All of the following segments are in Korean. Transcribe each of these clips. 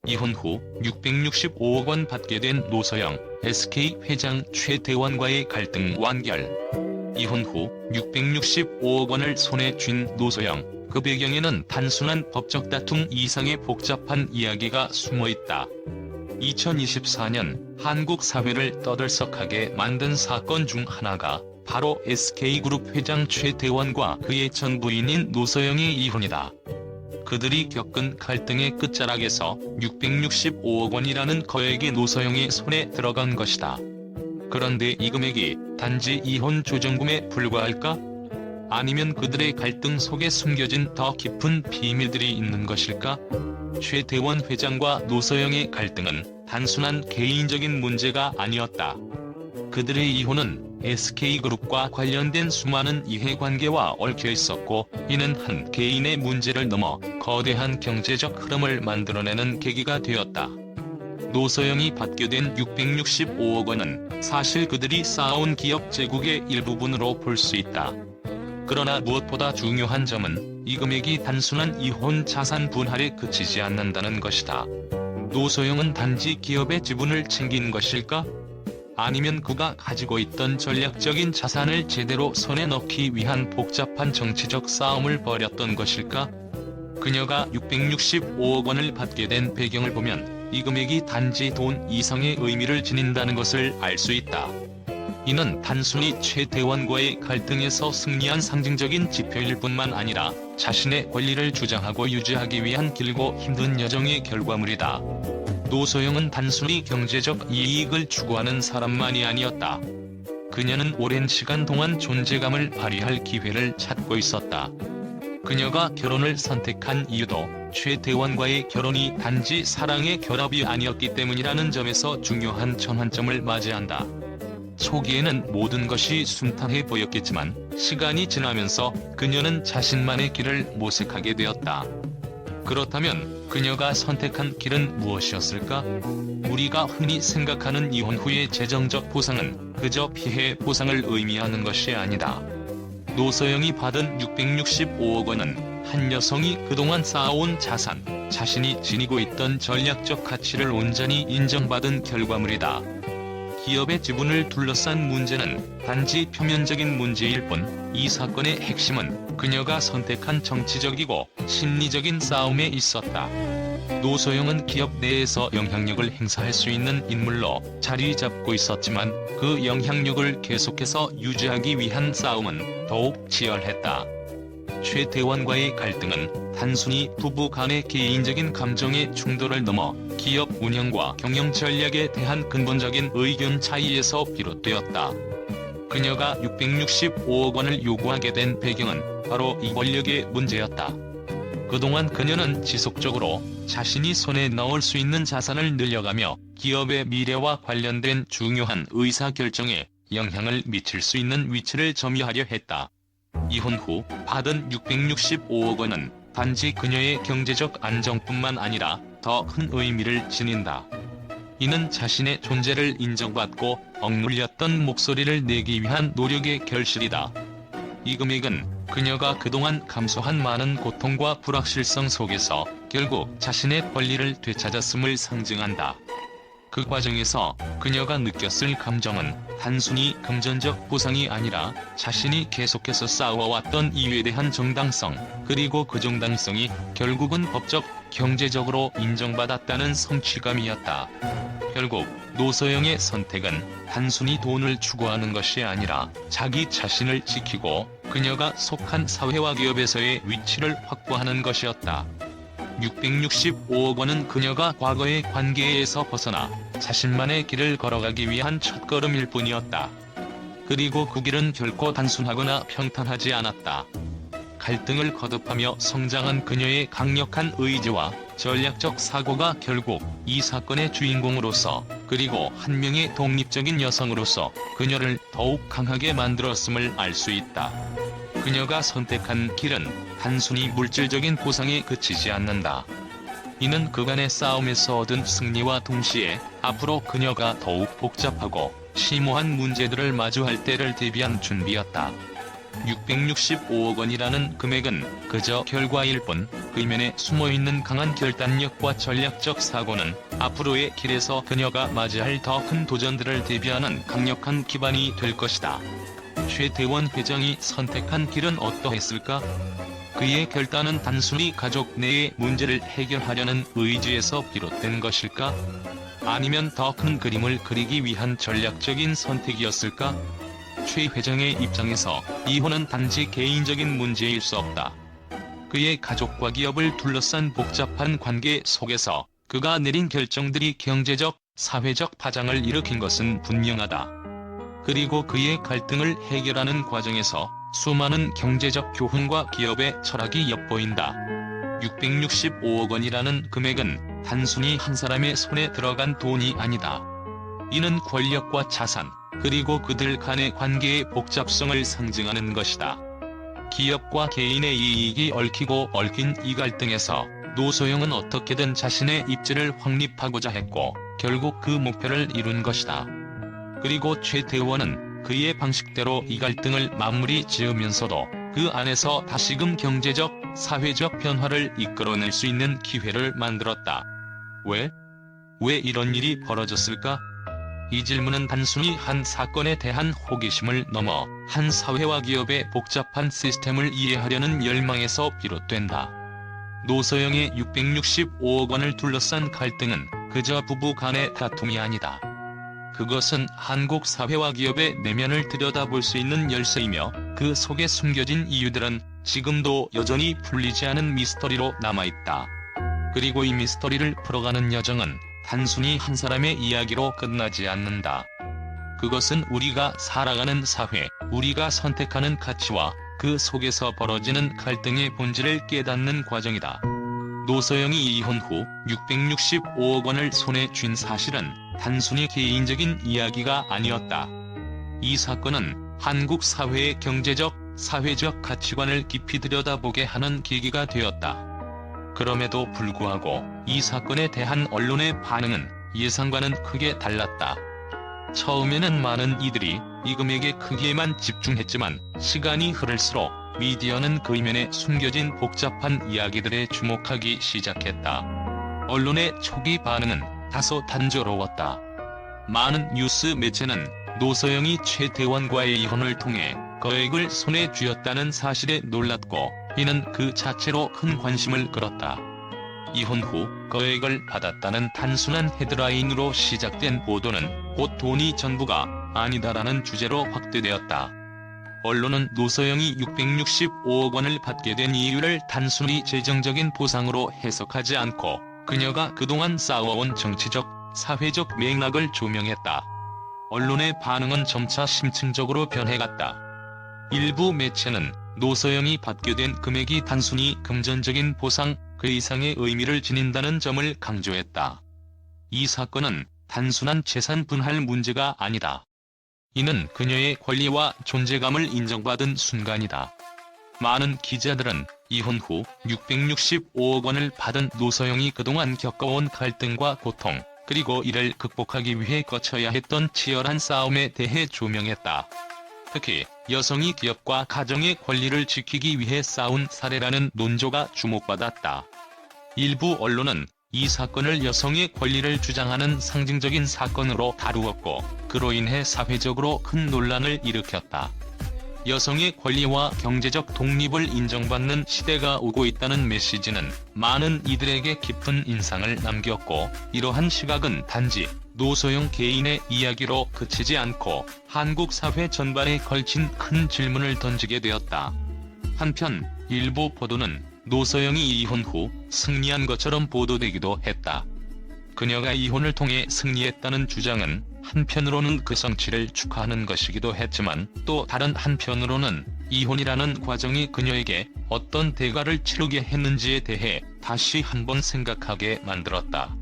이혼 후 665억 원 받게 된 노소영, SK 회장 최태원과의 갈등 완결. 이혼 후 665억 원을 손에 쥔 노소영, 그 배경에는 단순한 법적 다툼 이상의 복잡한 이야기가 숨어있다. 2024년 한국 사회를 떠들썩하게 만든 사건 중 하나가 바로 SK그룹 회장 최태원과 그의 전 부인인 노소영의 이혼이다. 그들이 겪은 갈등의 끝자락에서 665억 원이라는 거액이 노소영의 손에 들어간 것이다. 그런데 이 금액이 단지 이혼 조정금에 불과할까? 아니면 그들의 갈등 속에 숨겨진 더 깊은 비밀들이 있는 것일까? 최태원 회장과 노소영의 갈등은 단순한 개인적인 문제가 아니었다. 그들의 이혼은 SK그룹과 관련된 수많은 이해관계와 얽혀 있었고, 이는 한 개인의 문제를 넘어 거대한 경제적 흐름을 만들어내는 계기가 되었다. 노소영이 받게 된 665억 원은 사실 그들이 쌓아온 기업 재국의 일부분으로 볼 수 있다. 그러나 무엇보다 중요한 점은 이 금액이 단순한 이혼 자산 분할에 그치지 않는다는 것이다. 노소영은 단지 기업의 지분을 챙긴 것일까? 아니면 그가 가지고 있던 전략적인 자산을 제대로 손에 넣기 위한 복잡한 정치적 싸움을 벌였던 것일까? 그녀가 665억 원을 받게 된 배경을 보면 이 금액이 단지 돈 이상의 의미를 지닌다는 것을 알 수 있다. 이는 단순히 최태원과의 갈등에서 승리한 상징적인 지표일 뿐만 아니라 자신의 권리를 주장하고 유지하기 위한 길고 힘든 여정의 결과물이다. 노소영은 단순히 경제적 이익을 추구하는 사람만이 아니었다. 그녀는 오랜 시간 동안 존재감을 발휘할 기회를 찾고 있었다. 그녀가 결혼을 선택한 이유도 최태원과의 결혼이 단지 사랑의 결합이 아니었기 때문이라는 점에서 중요한 전환점을 맞이한다. 초기에는 모든 것이 순탄해 보였겠지만 시간이 지나면서 그녀는 자신만의 길을 모색하게 되었다. 그렇다면 그녀가 선택한 길은 무엇이었을까? 우리가 흔히 생각하는 이혼 후의 재정적 보상은 그저 피해 보상을 의미하는 것이 아니다. 노소영이 받은 665억 원은 한 여성이 그동안 쌓아온 자산, 자신이 지니고 있던 전략적 가치를 온전히 인정받은 결과물이다. 기업의 지분을 둘러싼 문제는 단지 표면적인 문제일 뿐, 이 사건의 핵심은 그녀가 선택한 정치적이고 심리적인 싸움에 있었다. 노소영은 기업 내에서 영향력을 행사할 수 있는 인물로 자리 잡고 있었지만 그 영향력을 계속해서 유지하기 위한 싸움은 더욱 치열했다. 최태원과의 갈등은 단순히 부부 간의 개인적인 감정의 충돌을 넘어 기업 운영과 경영 전략에 대한 근본적인 의견 차이에서 비롯되었다. 그녀가 665억 원을 요구하게 된 배경은 바로 이 권력의 문제였다. 그동안 그녀는 지속적으로 자신이 손에 넣을 수 있는 자산을 늘려가며 기업의 미래와 관련된 중요한 의사결정에 영향을 미칠 수 있는 위치를 점유하려 했다. 이혼 후 받은 665억 원은 단지 그녀의 경제적 안정뿐만 아니라 더 큰 의미를 지닌다. 이는 자신의 존재를 인정받고 억눌렸던 목소리를 내기 위한 노력의 결실이다. 이 금액은 그녀가 그동안 감수한 많은 고통과 불확실성 속에서 결국 자신의 권리를 되찾았음을 상징한다. 그 과정에서 그녀가 느꼈을 감정은 단순히 금전적 보상이 아니라 자신이 계속해서 쌓아왔던 이유에 대한 정당성, 그리고 그 정당성이 결국은 법적, 경제적으로 인정받았다는 성취감이었다. 결국 노소영의 선택은 단순히 돈을 추구하는 것이 아니라 자기 자신을 지키고 그녀가 속한 사회와 기업에서의 위치를 확보하는 것이었다. 665억 원은 그녀가 과거의 관계에서 벗어나 자신만의 길을 걸어가기 위한 첫걸음일 뿐이었다. 그리고 그 길은 결코 단순하거나 평탄하지 않았다. 갈등을 거듭하며 성장한 그녀의 강력한 의지와 전략적 사고가 결국 이 사건의 주인공으로서, 그리고 한 명의 독립적인 여성으로서 그녀를 더욱 강하게 만들었음을 알 수 있다. 그녀가 선택한 길은 단순히 물질적인 보상에 그치지 않는다. 이는 그간의 싸움에서 얻은 승리와 동시에 앞으로 그녀가 더욱 복잡하고 심오한 문제들을 마주할 때를 대비한 준비였다. 665억 원이라는 금액은 그저 결과일 뿐, 그 이면에 숨어있는 강한 결단력과 전략적 사고는 앞으로의 길에서 그녀가 맞이할 더 큰 도전들을 대비하는 강력한 기반이 될 것이다. 최태원 회장이 선택한 길은 어떠했을까? 그의 결단은 단순히 가족 내의 문제를 해결하려는 의지에서 비롯된 것일까? 아니면 더 큰 그림을 그리기 위한 전략적인 선택이었을까? 최 회장의 입장에서 이혼은 단지 개인적인 문제일 수 없다. 그의 가족과 기업을 둘러싼 복잡한 관계 속에서 그가 내린 결정들이 경제적, 사회적 파장을 일으킨 것은 분명하다. 그리고 그의 갈등을 해결하는 과정에서 수많은 경제적 교훈과 기업의 철학이 엿보인다. 665억 원이라는 금액은 단순히 한 사람의 손에 들어간 돈이 아니다. 이는 권력과 자산, 그리고 그들 간의 관계의 복잡성을 상징하는 것이다. 기업과 개인의 이익이 얽히고 얽힌 이 갈등에서 노소영은 어떻게든 자신의 입지를 확립하고자 했고 결국 그 목표를 이룬 것이다. 그리고 최태원은 그의 방식대로 이 갈등을 마무리 지으면서도 그 안에서 다시금 경제적, 사회적 변화를 이끌어낼 수 있는 기회를 만들었다. 왜? 왜 이런 일이 벌어졌을까? 이 질문은 단순히 한 사건에 대한 호기심을 넘어 한 사회와 기업의 복잡한 시스템을 이해하려는 열망에서 비롯된다. 노소영의 665억 원을 둘러싼 갈등은 그저 부부 간의 다툼이 아니다. 그것은 한국 사회와 기업의 내면을 들여다볼 수 있는 열쇠이며 그 속에 숨겨진 이유들은 지금도 여전히 풀리지 않은 미스터리로 남아있다. 그리고 이 미스터리를 풀어가는 여정은 단순히 한 사람의 이야기로 끝나지 않는다. 그것은 우리가 살아가는 사회, 우리가 선택하는 가치와 그 속에서 벌어지는 갈등의 본질을 깨닫는 과정이다. 노소영이 이혼 후 665억 원을 손에 쥔 사실은 단순히 개인적인 이야기가 아니었다. 이 사건은 한국 사회의 경제적, 사회적 가치관을 깊이 들여다보게 하는 계기가 되었다. 그럼에도 불구하고 이 사건에 대한 언론의 반응은 예상과는 크게 달랐다. 처음에는 많은 이들이 이 금액의 크기에만 집중했지만 시간이 흐를수록 미디어는 그 이면에 숨겨진 복잡한 이야기들에 주목하기 시작했다. 언론의 초기 반응은 다소 단조로웠다. 많은 뉴스 매체는 노소영이 최태원과의 이혼을 통해 거액을 손에 쥐었다는 사실에 놀랐고 이는 그 자체로 큰 관심을 끌었다. 이혼 후 거액을 받았다는 단순한 헤드라인으로 시작된 보도는 곧 돈이 전부가 아니다라는 주제로 확대되었다. 언론은 노소영이 665억 원을 받게 된 이유를 단순히 재정적인 보상으로 해석하지 않고 그녀가 그동안 쌓아온 정치적, 사회적 맥락을 조명했다. 언론의 반응은 점차 심층적으로 변해갔다. 일부 매체는 노소영이 받게 된 금액이 단순히 금전적인 보상, 그 이상의 의미를 지닌다는 점을 강조했다. 이 사건은 단순한 재산 분할 문제가 아니다. 이는 그녀의 권리와 존재감을 인정받은 순간이다. 많은 기자들은 이혼 후 665억 원을 받은 노소영이 그동안 겪어온 갈등과 고통, 그리고 이를 극복하기 위해 거쳐야 했던 치열한 싸움에 대해 조명했다. 특히 여성이 기업과 가정의 권리를 지키기 위해 싸운 사례라는 논조가 주목받았다. 일부 언론은 이 사건을 여성의 권리를 주장하는 상징적인 사건으로 다루었고 그로 인해 사회적으로 큰 논란을 일으켰다. 여성의 권리와 경제적 독립을 인정받는 시대가 오고 있다는 메시지는 많은 이들에게 깊은 인상을 남겼고 이러한 시각은 단지 노소영 개인의 이야기로 그치지 않고 한국 사회 전반에 걸친 큰 질문을 던지게 되었다. 한편 일부 보도는 노소영이 이혼 후 승리한 것처럼 보도되기도 했다. 그녀가 이혼을 통해 승리했다는 주장은 한편으로는 그 성취를 축하하는 것이기도 했지만 또 다른 한편으로는 이혼이라는 과정이 그녀에게 어떤 대가를 치르게 했는지에 대해 다시 한번 생각하게 만들었다.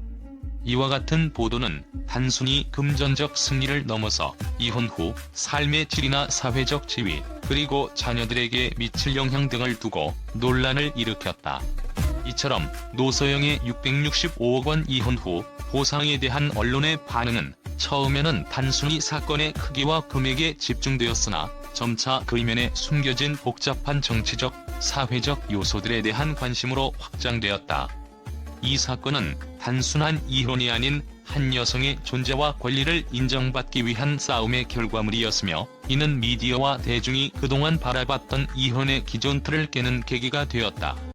이와 같은 보도는 단순히 금전적 승리를 넘어서 이혼 후 삶의 질이나 사회적 지위, 그리고 자녀들에게 미칠 영향 등을 두고 논란을 일으켰다. 이처럼 노소영의 665억 원 이혼 후 보상에 대한 언론의 반응은 처음에는 단순히 사건의 크기와 금액에 집중되었으나 점차 그 이면에 숨겨진 복잡한 정치적, 사회적 요소들에 대한 관심으로 확장되었다. 이 사건은 단순한 이혼이 아닌 한 여성의 존재와 권리를 인정받기 위한 싸움의 결과물이었으며, 이는 미디어와 대중이 그동안 바라봤던 이혼의 기존 틀을 깨는 계기가 되었다.